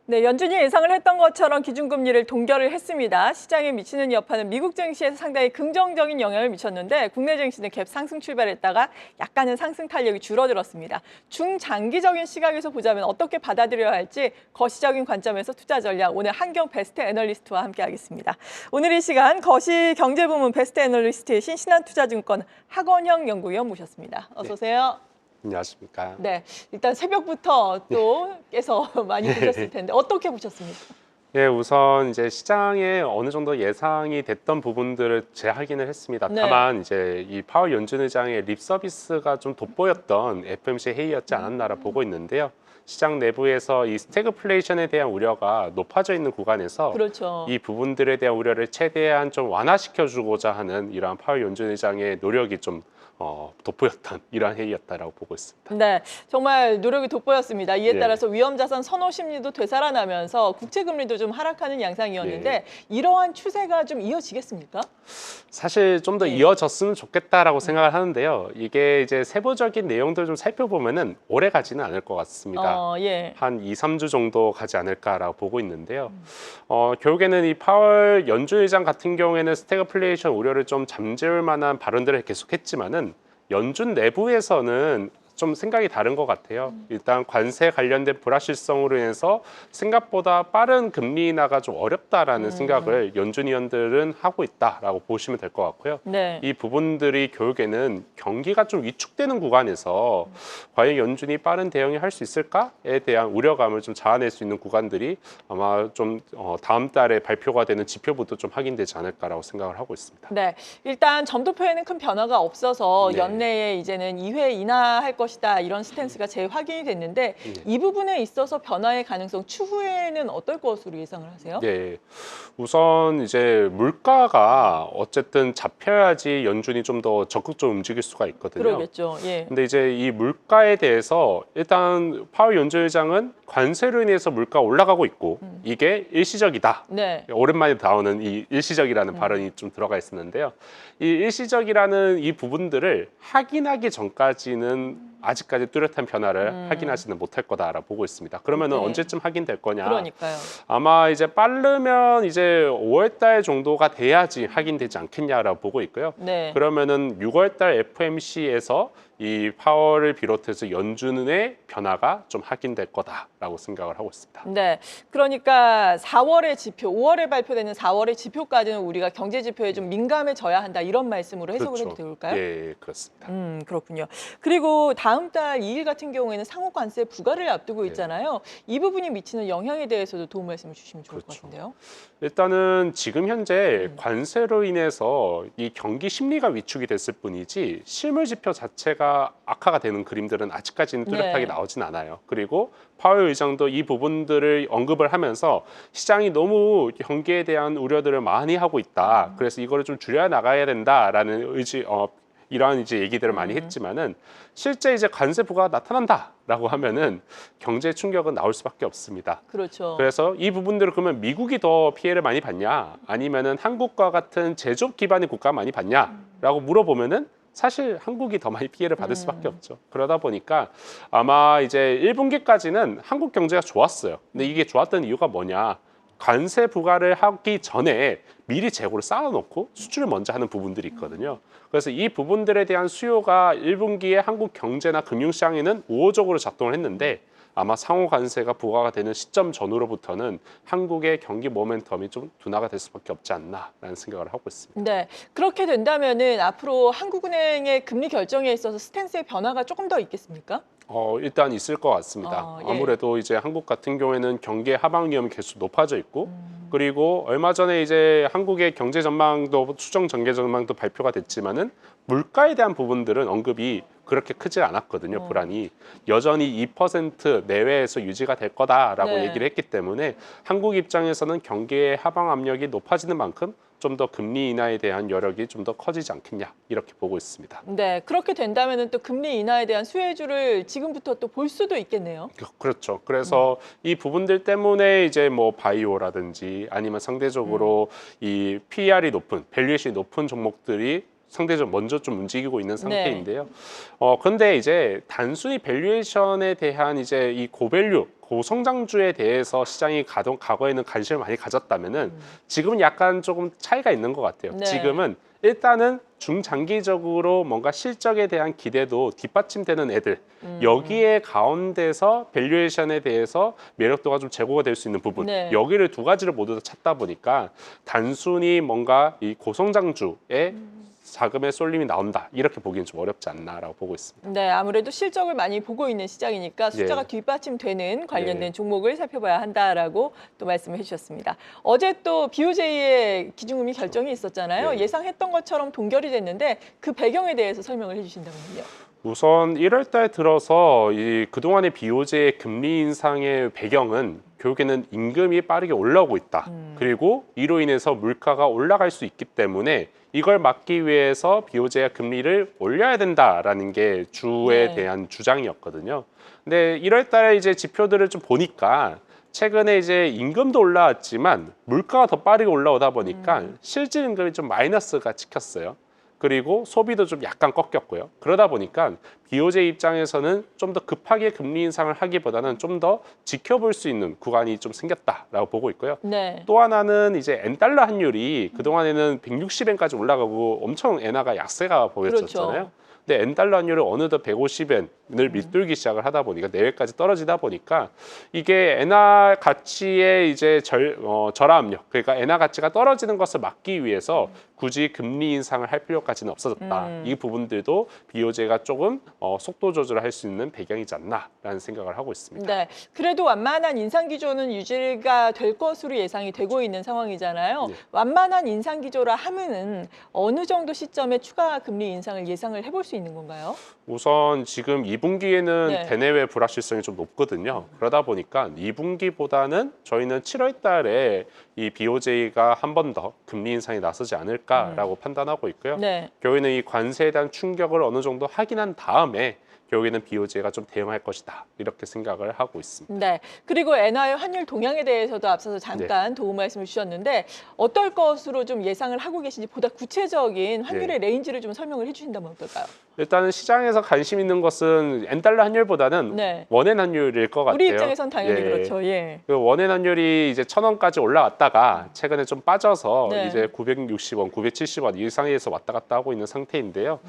네, 연준이 예상을 했던 것처럼 기준금리를 동결을 했습니다. 시장에 미치는 여파는 미국 증시에서 상당히 긍정적인 영향을 미쳤는데 국내 증시는 갭 상승 출발했다가 약간은 상승 탄력이 줄어들었습니다. 중장기적인 시각에서 보자면 어떻게 받아들여야 할지 거시적인 관점에서 투자 전략, 오늘 한경 베스트 애널리스트와 함께하겠습니다. 오늘 이 시간 거시 경제부문 베스트 애널리스트이신 신한투자증권 하건형 연구위원 모셨습니다. 어서 오세요. 안녕하십니까. 네, 일단 새벽부터 또 깨서 많이 보셨을 텐데 어떻게 보셨습니까? 예, 우선 이제 시장에 어느 정도 예상이 됐던 부분들을 재확인을 했습니다. 네. 다만 이제 이 파월 연준 의장의 립 서비스가 좀 돋보였던 FOMC 회의였지 않았나라 보고 있는데요. 시장 내부에서 이 스태그플레이션에 대한 우려가 높아져 있는 구간에서 그렇죠. 이 부분들에 대한 우려를 최대한 좀 완화시켜 주고자 하는 이러한 파월 연준 의장의 노력이 좀 돋보였던 이러한 회의였다라고 보고 있습니다. 네, 정말 노력이 돋보였습니다. 이에 예. 따라서 위험자산 선호 심리도 되살아나면서 국채금리도 좀 하락하는 양상이었는데 이러한 추세가 좀 이어지겠습니까? 사실 좀 더 예. 이어졌으면 좋겠다라고 생각을 하는데요. 이게 이제 세부적인 내용들 좀 살펴보면은 오래 가지는 않을 것 같습니다. 예. 한 2, 3주 정도 가지 않을까라고 보고 있는데요. 결국에는 이 파월 연준 의장 같은 경우에는 스태그플레이션 우려를 좀 잠재울 만한 발언들을 계속했지만은 연준 내부에서는 좀 생각이 다른 것 같아요. 일단 관세 관련된 불확실성으로 인해서 생각보다 빠른 금리 인하가 좀 어렵다라는 생각을 연준 위원들은 하고 있다라고 보시면 될 것 같고요. 네. 이 부분들이 결국에는 경기가 좀 위축되는 구간에서 과연 연준이 빠른 대응을 할 수 있을까에 대한 우려감을 좀 자아낼 수 있는 구간들이 아마 좀 다음 달에 발표가 되는 지표부터 좀 확인되지 않을까라고 생각을 하고 있습니다. 네, 일단 점도표에는 큰 변화가 없어서 네. 연내에 이제는 2회 인하할 것이다 이런 스탠스가 재확인이 됐는데 이 부분에 있어서 변화의 가능성 추후에는 어떨 것으로 예상을 하세요? 네, 우선 이제 물가가 어쨌든 잡혀야지 연준이 좀 더 적극적으로 움직일 수가 있거든요. 그러겠죠. 예. 근데 이제 이 물가에 대해서 일단 파월 연준 의장은 관세로 인해서 물가가 올라가고 있고 이게 일시적이다. 네. 오랜만에 나오는 이 일시적이라는 발언이 좀 들어가 있었는데요. 이 일시적이라는 이 부분들을 확인하기 전까지는 아직까지 뚜렷한 변화를 확인하지는 못할 거다라고 보고 있습니다. 그러면은 네. 언제쯤 확인될 거냐? 그러니까요. 아마 이제 빠르면 이제 5월달 정도가 돼야지 확인되지 않겠냐라고 보고 있고요. 네. 그러면은 6월달 FOMC에서 이 파월을 비롯해서 연준의 변화가 좀 확인될 거다라고 생각을 하고 있습니다. 네, 그러니까 4월의 지표, 5월에 발표되는 4월의 지표까지는 우리가 경제 지표에 좀 민감해져야 한다 이런 말씀으로 해석을 해도 될까요? 예, 그렇습니다. 그렇군요. 그리고 다음 달 2일 같은 경우에는 상호 관세 부과를 앞두고 있잖아요. 이 부분이 미치는 영향에 대해서도 도움 말씀을 주시면 좋을 것 같은데요. 일단은 지금 현재 관세로 인해서 이 경기 심리가 위축이 됐을 뿐이지 실물 지표 자체가 악화가 되는 그림들은 아직까지는 뚜렷하게 네. 나오진 않아요. 그리고 파월 의장도 이 부분들을 언급을 하면서 시장이 너무 경기에 대한 우려들을 많이 하고 있다. 그래서 이거를 좀 줄여 나가야 된다라는 이러한 이제 얘기들을 많이 했지만은 실제 이제 관세 부과가 나타난다라고 하면은 경제 충격은 나올 수밖에 없습니다. 그렇죠. 그래서 이 부분들을 그러면 미국이 더 피해를 많이 받냐, 아니면은 한국과 같은 제조업 기반의 국가가 많이 받냐라고 물어보면은 사실 한국이 더 많이 피해를 받을 수밖에 없죠. 그러다 보니까 아마 이제 1분기까지는 한국 경제가 좋았어요. 근데 이게 좋았던 이유가 뭐냐? 관세 부과를 하기 전에 미리 재고를 쌓아놓고 수출을 먼저 하는 부분들이 있거든요. 그래서 이 부분들에 대한 수요가 1분기에 한국 경제나 금융시장에는 우호적으로 작동을 했는데 아마 상호 관세가 부과가 되는 시점 전후로부터는 한국의 경기 모멘텀이 좀 둔화가 될 수밖에 없지 않나라는 생각을 하고 있습니다. 네, 그렇게 된다면은 앞으로 한국은행의 금리 결정에 있어서 스탠스의 변화가 조금 더 있겠습니까? 일단 있을 것 같습니다. 예. 아무래도 이제 한국 같은 경우에는 경기 하방 위험이 계속 높아져 있고 그리고 얼마 전에 이제 한국의 경제 전망도 추정 전개 전망도 발표가 됐지만은 물가에 대한 부분들은 언급이 그렇게 크지 않았거든요. 불안이 여전히 2% 내외에서 유지가 될 거다라고 네. 얘기를 했기 때문에 한국 입장에서는 경기의 하방 압력이 높아지는 만큼 좀 더 금리 인하에 대한 여력이 좀 더 커지지 않겠냐 이렇게 보고 있습니다. 네, 그렇게 된다면은 또 금리 인하에 대한 수혜주를 지금부터 또 볼 수도 있겠네요. 그렇죠. 그래서 이 부분들 때문에 이제 뭐 바이오라든지 아니면 상대적으로 이 PER이 높은 밸류에이션이 높은 종목들이 상대적으로 먼저 좀 움직이고 있는 상태인데요. 그런데 이제 단순히 밸류에이션에 대한 이제 이 고밸류, 고성장주에 대해서 시장이 과거에는 관심을 많이 가졌다면은 지금은 약간 조금 차이가 있는 것 같아요. 네. 지금은 일단은 중장기적으로 뭔가 실적에 대한 기대도 뒷받침되는 애들 여기에 가운데서 밸류에이션에 대해서 매력도가 좀 제고가 될 수 있는 부분 네. 여기를 두 가지를 모두 다 찾다 보니까 단순히 뭔가 이 고성장주에 자금의 쏠림이 나온다 이렇게 보기엔 좀 어렵지 않나라고 보고 있습니다. 네, 아무래도 실적을 많이 보고 있는 시장이니까 숫자가 네. 뒷받침되는 관련된 네. 종목을 살펴봐야 한다라고 또 말씀을 해주셨습니다. 어제 또 BOJ의 기준금리 결정이 있었잖아요. 네. 예상했던 것처럼 동결이 됐는데 그 배경에 대해서 설명을 해주신다면요. 우선 1월 달 들어서 이 그동안의 BOJ의 금리 인상의 배경은 결국에는 임금이 빠르게 올라오고 있다. 그리고 이로 인해서 물가가 올라갈 수 있기 때문에 이걸 막기 위해서 BOJ가 금리를 올려야 된다라는 게 주에 네. 대한 주장이었거든요. 근데 1월 달에 이제 지표들을 좀 보니까 최근에 이제 임금도 올라왔지만 물가가 더 빠르게 올라오다 보니까 실질 임금이 좀 마이너스가 찍혔어요. 그리고 소비도 좀 약간 꺾였고요. 그러다 보니까 BOJ 입장에서는 좀 더 급하게 금리 인상을 하기보다는 좀 더 지켜볼 수 있는 구간이 좀 생겼다라고 보고 있고요. 네. 또 하나는 이제 엔달러 환율이 그동안에는 160엔까지 올라가고 엄청 엔화가 약세가 보였었잖아요. 그렇죠. 근데 엔달러 환율이 어느덧 150엔을 밑돌기 시작을 하다 보니까 내외까지 떨어지다 보니까 이게 엔화 가치의 이제 절하 압력, 그러니까 엔화 가치가 떨어지는 것을 막기 위해서 굳이 금리 인상을 할 필요까지는 없어졌다. 이 부분들도 BOJ가 조금 속도 조절을 할 수 있는 배경이지 않나라는 생각을 하고 있습니다. 네, 그래도 완만한 인상 기조는 유지가 될 것으로 예상이 되고 있는 상황이잖아요. 네. 완만한 인상 기조라 하면은 어느 정도 시점에 추가 금리 인상을 예상을 해볼 수 있는 건가요? 우선 지금 2분기에는 네. 대내외 불확실성이 좀 높거든요. 그러다 보니까 2분기보다는 저희는 7월 달에 이 BOJ가 한 번 더 금리 인상에 나서지 않을까라고 판단하고 있고요. 네. 결국에는 이 관세에 대한 충격을 어느 정도 확인한 다음에 결국에는 BOJ가 좀 대응할 것이다. 이렇게 생각을 하고 있습니다. 네. 그리고 엔화의 환율 동향에 대해서도 앞서서 잠깐 도움 말씀을 주셨는데 어떨 것으로 좀 예상을 하고 계신지 보다 구체적인 환율의 레인지를 좀 설명을 해주신다면 어떨까요? 일단은 시장에서 관심 있는 것은 엔달러 환율보다는 네. 원엔 환율일 것 같아요. 우리 입장에선 당연히 예. 그렇죠. 예. 그 원엔 환율이 이제 1,000원까지 올라왔다가 최근에 좀 빠져서 네. 이제 960원, 970원 이상에서 왔다 갔다 하고 있는 상태인데요.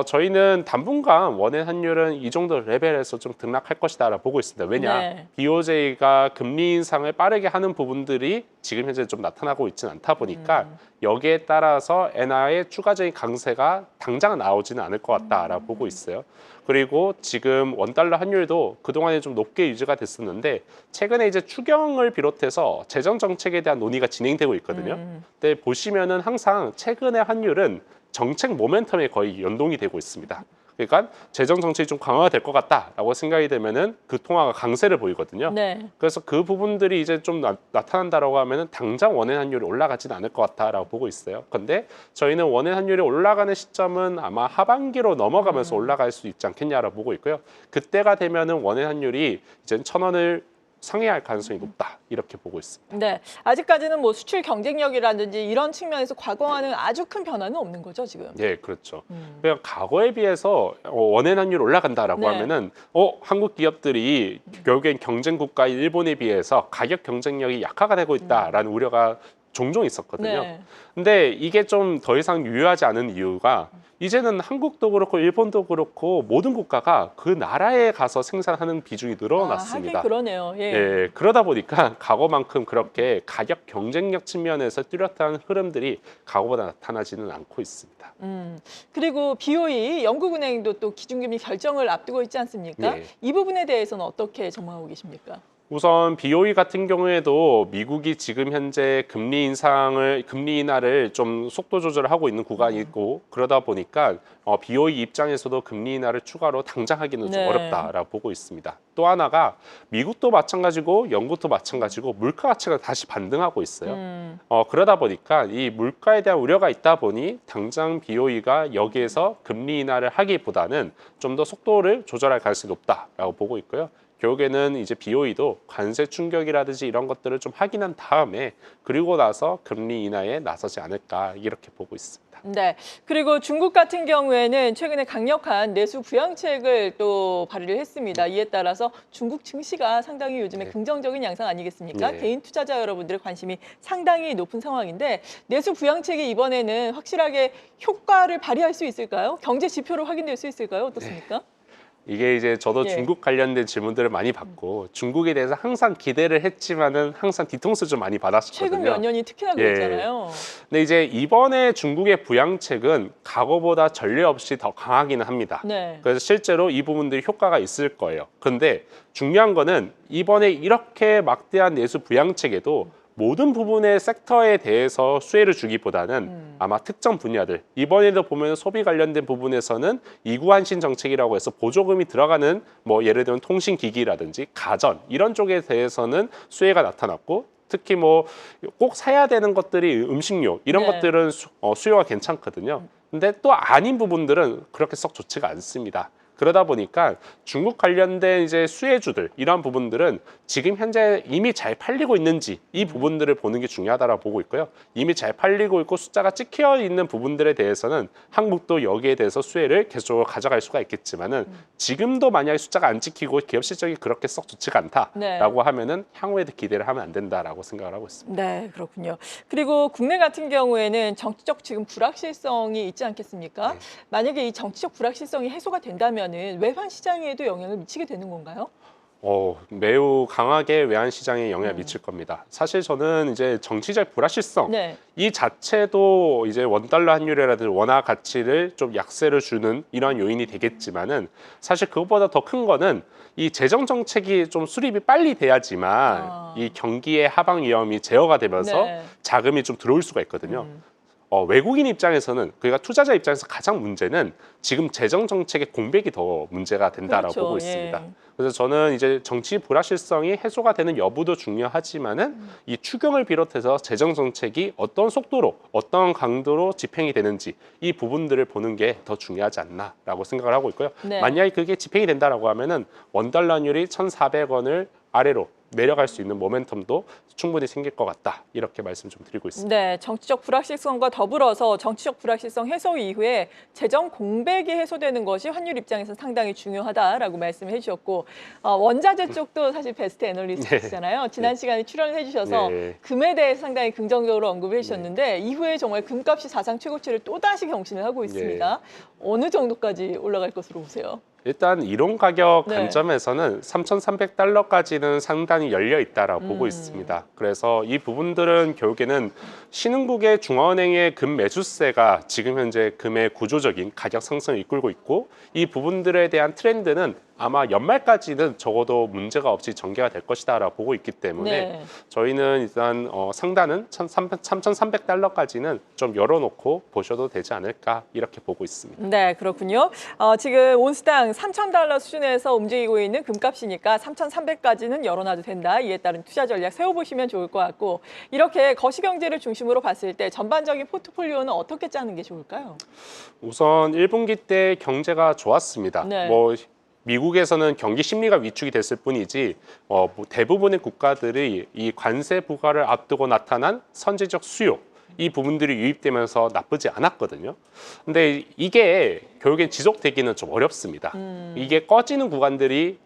저희는 당분간 원엔 환율은 이 정도 레벨에서 좀 등락할 것이다라고 보고 있습니다. 왜냐? 네. BOJ가 금리 인상을 빠르게 하는 부분들이 지금 현재 좀 나타나고 있지는 않다 보니까 여기에 따라서 엔화의 추가적인 강세가 당장 나오지는 않을 것 같다라고 보고 있어요. 그리고 지금 원달러 환율도 그동안에 좀 높게 유지가 됐었는데 최근에 이제 추경을 비롯해서 재정 정책에 대한 논의가 진행되고 있거든요. 근데 보시면은 항상 최근의 환율은 정책 모멘텀에 거의 연동이 되고 있습니다. 그러니까 재정 정책이 좀 강화가 될 것 같다라고 생각이 되면은 그 통화가 강세를 보이거든요. 네. 그래서 그 부분들이 이제 좀 나타난다라고 하면은 당장 원엔 환율이 올라가지는 않을 것 같다라고 보고 있어요. 근데 저희는 원엔 환율이 올라가는 시점은 아마 하반기로 넘어가면서 올라갈 수 있지 않겠냐라고 보고 있고요. 그때가 되면은 원엔 환율이 이제 1,000원을 상회할 가능성이 높다 이렇게 보고 있습니다. 네. 아직까지는 뭐 수출 경쟁력이라든지 이런 측면에서 과거와는 아주 큰 변화는 없는 거죠, 지금. 예, 그렇죠. 그러니까 과거에 비해서 원엔 환율 올라간다라고 네. 하면은 한국 기업들이 결국엔 경쟁 국가인 일본에 비해서 가격 경쟁력이 약화가 되고 있다라는 우려가 종종 있었거든요. 네. 근데 이게 좀 더 이상 유효하지 않은 이유가 이제는 한국도 그렇고 일본도 그렇고 모든 국가가 그 나라에 가서 생산하는 비중이 늘어났습니다. 하긴 그러네요. 예. 예, 그러다 보니까 과거만큼 그렇게 가격 경쟁력 측면에서 뚜렷한 흐름들이 과거보다 나타나지는 않고 있습니다. 그리고 BOE 영국은행도 또 기준금리 결정을 앞두고 있지 않습니까? 네. 이 부분에 대해서는 어떻게 전망하고 계십니까? 우선 BOE 같은 경우에도 미국이 지금 현재 금리 인하를 좀 속도 조절을 하고 있는 구간이 있고 그러다 보니까 BOE 입장에서도 금리 인하를 추가로 당장 하기는 좀 네. 어렵다라고 보고 있습니다. 또 하나가 미국도 마찬가지고 영국도 마찬가지고 물가 가치가 다시 반등하고 있어요. 그러다 보니까 이 물가에 대한 우려가 있다 보니 당장 BOE가 여기에서 금리 인하를 하기보다는 좀 더 속도를 조절할 가능성이 높다라고 보고 있고요. 결국에는 이제 BOE도 관세 충격이라든지 이런 것들을 좀 확인한 다음에 그리고 나서 금리 인하에 나서지 않을까 이렇게 보고 있습니다. 네. 그리고 중국 같은 경우에는 최근에 강력한 내수 부양책을 또 발의를 했습니다. 이에 따라서 중국 증시가 상당히 요즘에 네. 긍정적인 양상 아니겠습니까? 네. 개인 투자자 여러분들의 관심이 상당히 높은 상황인데 내수 부양책이 이번에는 확실하게 효과를 발휘할 수 있을까요? 경제 지표로 확인될 수 있을까요? 어떻습니까? 이게 이제 저도 예. 중국 관련된 질문들을 많이 받고 중국에 대해서 항상 기대를 했지만은 항상 뒤통수 좀 많이 받았었거든요. 최근 몇 년이 특히나 예. 그랬잖아요. 근데 이제 이번에 중국의 부양책은 과거보다 전례 없이 더 강하기는 합니다. 네. 그래서 실제로 이 부분들이 효과가 있을 거예요. 근데 중요한 거는 이번에 이렇게 막대한 내수 부양책에도 모든 부분의 섹터에 대해서 수혜를 주기보다는 아마 특정 분야들, 이번에도 보면 소비 관련된 부분에서는 이구한신 정책이라고 해서 보조금이 들어가는 뭐 예를 들면 통신기기라든지 가전 이런 쪽에 대해서는 수혜가 나타났고 특히 뭐 꼭 사야 되는 것들이 음식료 이런 네. 것들은 수요가 괜찮거든요. 근데 또 아닌 부분들은 그렇게 썩 좋지가 않습니다. 그러다 보니까 중국 관련된 이제 수혜주들 이런 부분들은 지금 현재 이미 잘 팔리고 있는지 이 부분들을 보는 게 중요하다고 보고 있고요. 이미 잘 팔리고 있고 숫자가 찍혀 있는 부분들에 대해서는 한국도 여기에 대해서 수혜를 계속적으로 가져갈 수가 있겠지만은 지금도 만약에 숫자가 안 찍히고 기업 실적이 그렇게 썩 좋지가 않다라고 하면은 향후에도 기대를 하면 안 된다라고 생각을 하고 있습니다. 네, 그렇군요. 그리고 국내 같은 경우에는 정치적 지금 불확실성이 있지 않겠습니까? 네. 만약에 이 정치적 불확실성이 해소가 된다면은 외환 시장에도 영향을 미치게 되는 건가요? 매우 강하게 외환 시장에 영향을 미칠 겁니다. 사실 저는 이제 정치적 불확실성 네. 이 자체도 이제 원달러 환율이라든지 원화 가치를 좀 약세를 주는 이러한 요인이 되겠지만은 사실 그것보다 더 큰 거는 이 재정 정책이 좀 수립이 빨리 돼야지만 이 경기의 하방 위험이 제어가 되면서 네. 자금이 좀 들어올 수가 있거든요. 외국인 입장에서는 그러니까 투자자 입장에서 가장 문제는 지금 재정 정책의 공백이 더 문제가 된다라고 그렇죠. 보고 예. 있습니다. 그래서 저는 이제 정치 불확실성이 해소가 되는 여부도 중요하지만은 이 추경을 비롯해서 재정 정책이 어떤 속도로 어떤 강도로 집행이 되는지 이 부분들을 보는 게 더 중요하지 않나라고 생각을 하고 있고요. 네. 만약에 그게 집행이 된다라고 하면은 원달러율이 1,400원을 아래로 내려갈 수 있는 모멘텀도 충분히 생길 것 같다. 이렇게 말씀 좀 드리고 있습니다. 네, 정치적 불확실성과 더불어서 정치적 불확실성 해소 이후에 재정 공백이 해소되는 것이 환율 입장에서 상당히 중요하다라고 말씀을 해주셨고 원자재 쪽도 사실 베스트 애널리스트시잖아요. 지난 시간에 출연을 해주셔서 네. 금에 대해서 상당히 긍정적으로 언급을 해주셨는데 이후에 정말 금값이 사상 최고치를 또다시 경신을 하고 있습니다. 어느 정도까지 올라갈 것으로 보세요? 일단 이론 가격 네. 관점에서는 3,300달러까지는 상단이 열려 있다라고 보고 있습니다. 그래서 이 부분들은 결국에는 신흥국의 중앙은행의 금 매수세가 지금 현재 금의 구조적인 가격 상승을 이끌고 있고 이 부분들에 대한 트렌드는 아마 연말까지는 적어도 문제가 없이 전개가 될 것이다라고 보고 있기 때문에 네. 저희는 일단 상단은 3,300달러까지는 좀 열어놓고 보셔도 되지 않을까 이렇게 보고 있습니다. 네, 그렇군요. 지금 온스당 3,000달러 수준에서 움직이고 있는 금값이니까 3,300까지는 열어놔도 된다. 이에 따른 투자 전략 세워보시면 좋을 것 같고 이렇게 거시경제를 중심으로 봤을 때 전반적인 포트폴리오는 어떻게 짜는 게 좋을까요? 우선 1분기 때 경제가 좋았습니다. 네. 미국에서는 경기 심리가 위축이 됐을 뿐이지 대부분의 국가들이 이 관세 부과를 앞두고 나타난 선제적 수요 이 부분들이 유입되면서 나쁘지 않았거든요. 근데 이게 결국엔 지속되기는 좀 어렵습니다. 이게 꺼지는 구간들이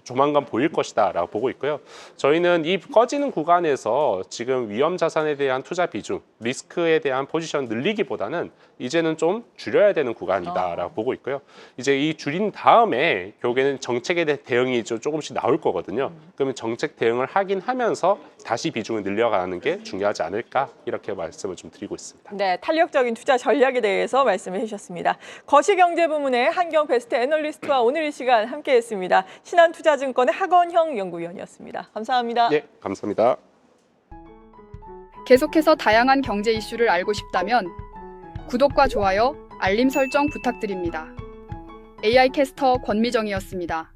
조만간 보일 것이다라고 보고 있고요. 저희는 이 꺼지는 구간에서 지금 위험 자산에 대한 투자 비중, 리스크에 대한 포지션 늘리기보다는 이제는 좀 줄여야 되는 구간이다라고 보고 있고요. 이제 이 줄인 다음에 결국에는 정책에 대한 대응이 좀 조금씩 나올 거거든요. 그러면 정책 대응을 하긴 하면서 다시 비중을 늘려가는 게 중요하지 않을까 이렇게 말씀을 좀 드리고 있습니다. 네, 탄력적인 투자 전략에 대해서 말씀을 해주셨습니다. 거시경제 부문의 한경 베스트 애널리스트와 오늘 이 시간 함께했습니다. 신한투자증권의 하건형 연구위원이었습니다. 감사합니다. 네, 감사합니다. 계속해서 다양한 경제 이슈를 알고 싶다면 구독과 좋아요, 알림 설정 부탁드립니다. AI 캐스터 권미정이었습니다.